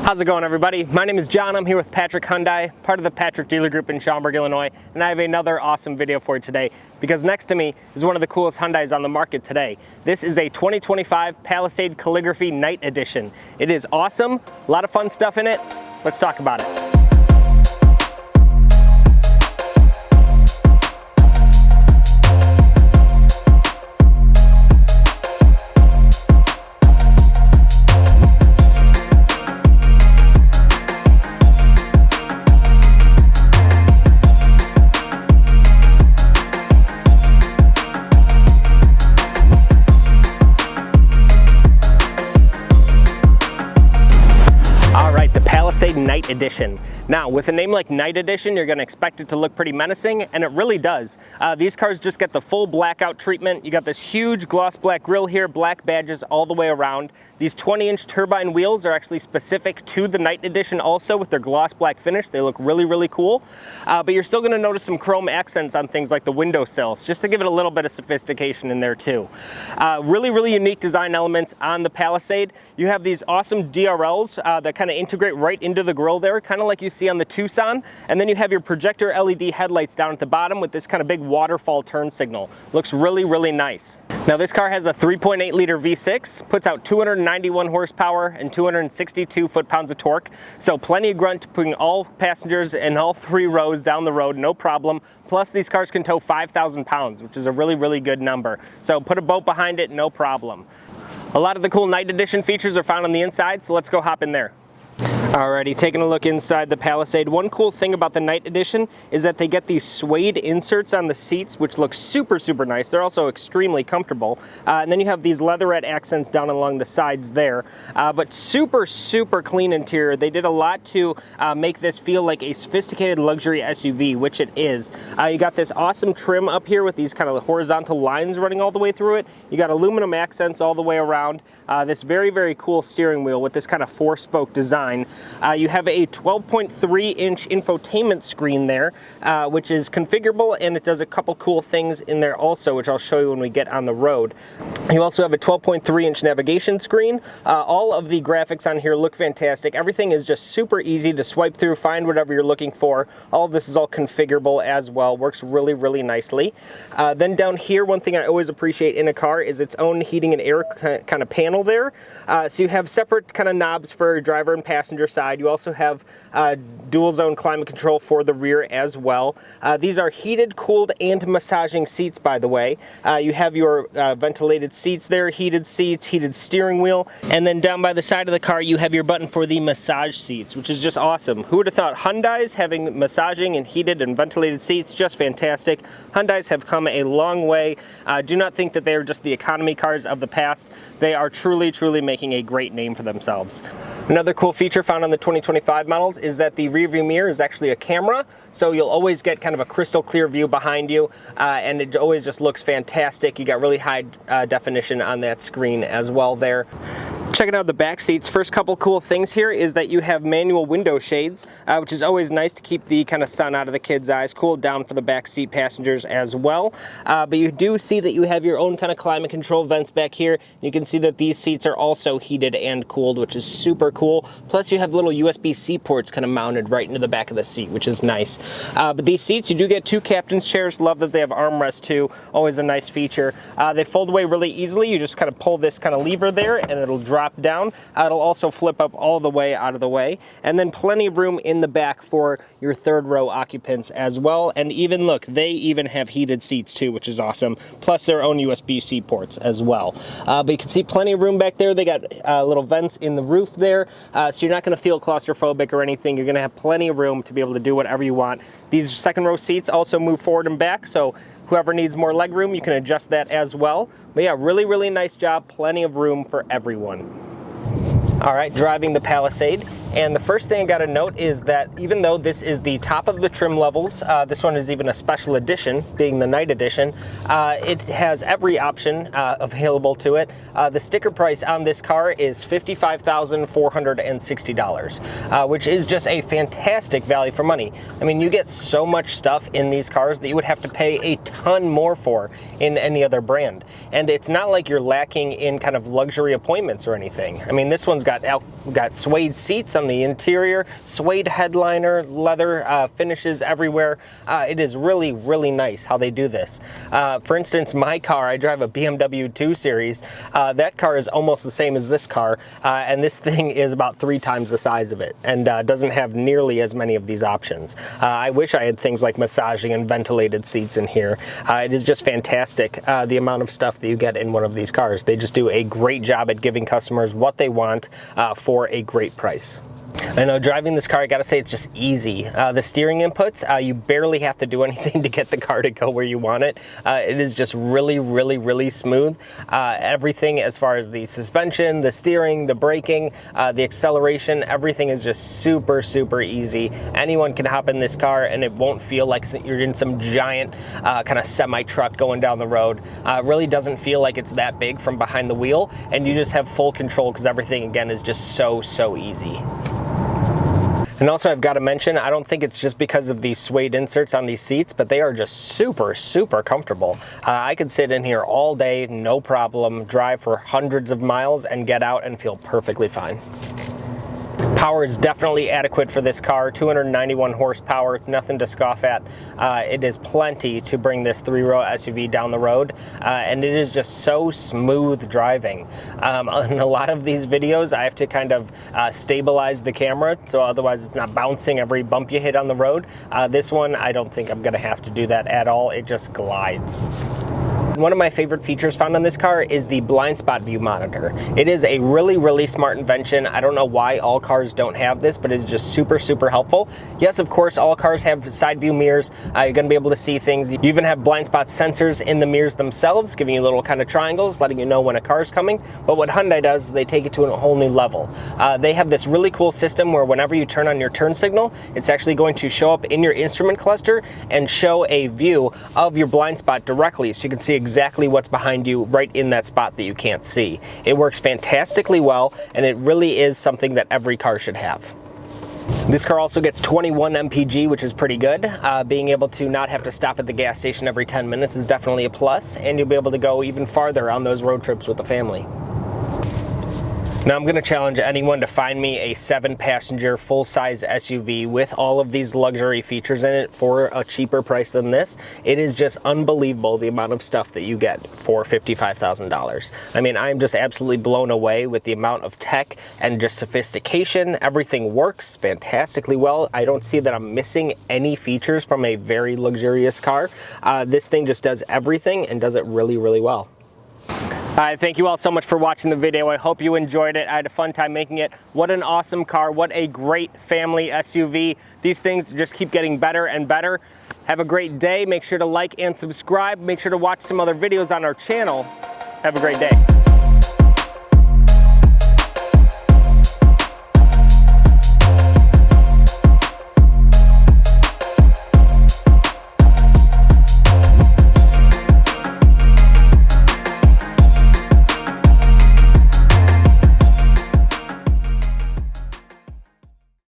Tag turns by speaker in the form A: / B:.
A: How's it going, everybody? My name is John. I'm here with Patrick Hyundai, part of the Patrick dealer group in Schaumburg, Illinois, and I have another awesome video for you today because next to me is one of the coolest Hyundais on the market today. This is a 2025 Palisade Calligraphy Night Edition. It is awesome, a lot of fun stuff in it. Let's talk about it. Palisade Night Edition. Now, with a name like Night Edition, you're going to expect it to look pretty menacing, and it really does. These cars just get the full blackout treatment. You got this huge gloss black grille here, black badges all the way around. These 20-inch turbine wheels are actually specific to the Night Edition also with their gloss black finish. They look really, really cool. But you're still going to notice some chrome accents on things like the windowsills, just to give it a little bit of sophistication in there too. Really, really unique design elements on the Palisade. You have these awesome DRLs that kind of integrate right into the grille there, kind of like you see on the Tucson. And then you have your projector LED headlights down at the bottom with this kind of big waterfall turn signal. Looks really, really nice. Now this car has a 3.8 liter V6, puts out 291 horsepower and 262 foot-pounds of torque. So plenty of grunt to putting all passengers in all three rows down the road, no problem. Plus these cars can tow 5,000 pounds, which is a really, really good number. So put a boat behind it, no problem. A lot of the cool Night Edition features are found on the inside, so let's go hop in there. Alrighty, taking a look inside the Palisade. One cool thing about the Night Edition is that they get these suede inserts on the seats, which look super, super nice. They're also extremely comfortable. And then you have these leatherette accents down along the sides there. But super, super clean interior. They did a lot to make this feel like a sophisticated luxury SUV, which it is. You got this awesome trim up here with these kind of horizontal lines running all the way through it. You got aluminum accents all the way around. This very, very cool steering wheel with this kind of four-spoke design. You have a 12.3-inch infotainment screen there, which is configurable, and it does a couple cool things in there also, which I'll show you when we get on the road. You also have a 12.3-inch navigation screen. All of the graphics on here look fantastic. Everything is just super easy to swipe through, find whatever you're looking for. All of this is all configurable as well. Works really, really nicely. Then down here, one thing I always appreciate in a car is its own heating and air kind of panel there. So you have separate kind of knobs for driver and passenger side. You also have dual zone climate control for the rear as well. These are heated, cooled, and massaging seats, by the way. You have your ventilated seats there, heated seats, heated steering wheel, and then down by the side of the car you have your button for the massage seats, which is just awesome. Who would have thought Hyundais having massaging and heated and ventilated seats? Just fantastic. Hyundais have come a long way. Do not think that they are just the economy cars of the past. They are truly, truly making a great name for themselves. Another cool feature found on the 2025 models is that the rear view mirror is actually a camera, so you'll always get kind of a crystal clear view behind you, and it always just looks fantastic. You got really high definition on that screen as well there. Checking out the back seats, first couple cool things here is that you have manual window shades, which is always nice to keep the kind of sun out of the kids' eyes, cool down for the back seat passengers as well. But you do see that you have your own kind of climate control vents back here. You can see that these seats are also heated and cooled, which is super cool. Plus you have little USB-C ports kind of mounted right into the back of the seat, which is nice. But these seats, you do get two captain's chairs. Love that they have armrests too, always a nice feature. They fold away really easily. You just kind of pull this kind of lever there and it'll drop down. It'll also flip up all the way out of the way, and then plenty of room in the back for your third row occupants as well. And even look, they even have heated seats too, which is awesome, plus their own USB-C ports as well. But you can see plenty of room back there. They got little vents in the roof there, so you're not going to feel claustrophobic or anything. You're going to have plenty of room to be able to do whatever you want. These second row seats also move forward and back, so whoever needs more leg room, you can adjust that as well. But yeah, really, really nice job. Plenty of room for everyone. All right, driving the Palisade. And the first thing I got to note is that even though this is the top of the trim levels, this one is even a special edition, being the Night Edition, it has every option available to it. The sticker price on this car is $55,460, which is just a fantastic value for money. I mean, you get so much stuff in these cars that you would have to pay a ton more for in any other brand. And it's not like you're lacking in kind of luxury appointments or anything. I mean, this one's got suede seats on on the interior, suede headliner, leather finishes everywhere. It is really, really nice how they do this. For instance, my car, I drive a BMW 2 Series. That car is almost the same as this car, and this thing is about 3 times the size of it, and doesn't have nearly as many of these options. I wish I had things like massaging and ventilated seats in here. It is just fantastic, the amount of stuff that you get in one of these cars. They just do a great job at giving customers what they want for a great price. I know driving this car, I gotta say, it's just easy. The steering inputs, you barely have to do anything to get the car to go where you want it. It is just really, really, really smooth. Everything as far as the suspension, the steering, the braking, the acceleration, everything is just super, super easy. Anyone can hop in this car and it won't feel like you're in some giant kind of semi-truck going down the road. It really doesn't feel like it's that big from behind the wheel, and you just have full control because everything, again, is just so, so easy. And also, I've got to mention, I don't think it's just because of these suede inserts on these seats, but they are just super, super comfortable. I could sit in here all day, no problem, drive for hundreds of miles and get out and feel perfectly fine. Power is definitely adequate for this car, 291 horsepower. It's nothing to scoff at. It is plenty to bring this 3-row SUV down the road, and it is just so smooth driving. In a lot of these videos, I have to kind of stabilize the camera, so otherwise it's not bouncing every bump you hit on the road. This one, I don't think I'm gonna have to do that at all. It just glides. One of my favorite features found on this car is the blind spot view monitor. It is a really, really smart invention. I don't know why all cars don't have this, but it's just super, super helpful. Yes, of course, all cars have side view mirrors. You're gonna be able to see things. You even have blind spot sensors in the mirrors themselves, giving you little kind of triangles, letting you know when a car is coming. But what Hyundai does is they take it to a whole new level. They have this really cool system where whenever you turn on your turn signal, it's actually going to show up in your instrument cluster and show a view of your blind spot directly, so you can see exactly what's behind you right in that spot that you can't see. It works fantastically well, and it really is something that every car should have. This car also gets 21 mpg, which is pretty good. Being able to not have to stop at the gas station every 10 minutes is definitely a plus, and you'll be able to go even farther on those road trips with the family. Now I'm going to challenge anyone to find me a 7-passenger full-size SUV with all of these luxury features in it for a cheaper price than this. It is just unbelievable the amount of stuff that you get for $55,000. I mean, I'm just absolutely blown away with the amount of tech and just sophistication. Everything works fantastically well. I don't see that I'm missing any features from a very luxurious car. This thing just does everything and does it really, really well. Thank you all so much for watching the video. I hope you enjoyed it. I had a fun time making it. What an awesome car. What a great family SUV. These things just keep getting better and better. Have a great day. Make sure to like and subscribe. Make sure to watch some other videos on our channel. Have a great day.